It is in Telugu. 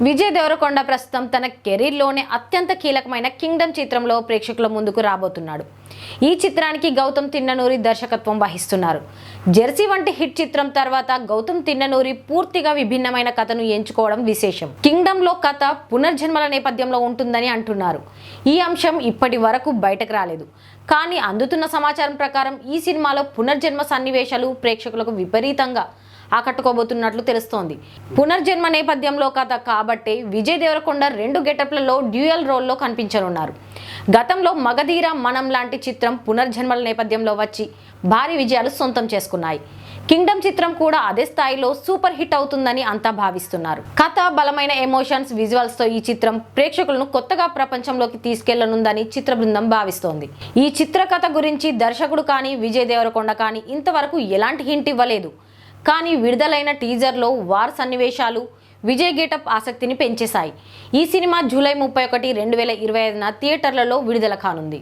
విజయ్ దేవరకొండ ప్రస్తుతం తన కెరీర్లోనే అత్యంత కీలకమైన కింగ్డమ్ చిత్రంలో ప్రేక్షకుల ముందుకు రాబోతున్నాడు. ఈ చిత్రానికి గౌతమ్ తిన్ననూరి దర్శకత్వం వహిస్తున్నారు. జెర్సీ వంటి హిట్ చిత్రం తర్వాత గౌతమ్ తిన్ననూరి పూర్తిగా విభిన్నమైన కథను ఎంచుకోవడం విశేషం. కింగ్డమ్ లో కథ పునర్జన్మల నేపథ్యంలో ఉంటుందని అంటున్నారు. ఈ అంశం ఇప్పటి వరకు బయటకు రాలేదు. కానీ అందుతున్న సమాచారం ప్రకారం ఈ సినిమాలో పునర్జన్మ సన్నివేశాలు ప్రేక్షకులకు విపరీతంగా ఆకట్టుకోబోతున్నట్లు తెలుస్తోంది. పునర్జన్మ నేపథ్యంలో కథ కాబట్టే విజయ్ దేవరకొండ 2 గెటప్లలో డ్యూయల్ రోల్లో కనిపించనున్నారు. గతంలో మగధీర మనం లాంటి చిత్రం పునర్జన్మల నేపథ్యంలో వచ్చి భారీ విజయాలు సొంతం చేసుకున్నాయి. కింగ్డమ్ చిత్రం కూడా అదే స్థాయిలో సూపర్ హిట్ అవుతుందని అంతా భావిస్తున్నారు. కథ, బలమైన ఎమోషన్స్, విజువల్స్ తో ఈ చిత్రం ప్రేక్షకులను కొత్తగా ప్రపంచంలోకి తీసుకెళ్లనుందని చిత్ర బృందం భావిస్తోంది. ఈ చిత్ర కథ గురించి దర్శకుడు కానీ విజయ్ దేవరకొండ కానీ ఇంతవరకు ఎలాంటి హింట్ ఇవ్వలేదు. కానీ విడుదలైన టీజర్లో వార్ సన్నివేశాలు, విజయ్ గెటప్ ఆసక్తిని పెంచేశాయి. ఈ సినిమా జూలై 31, 2025న థియేటర్లలో విడుదల కానుంది.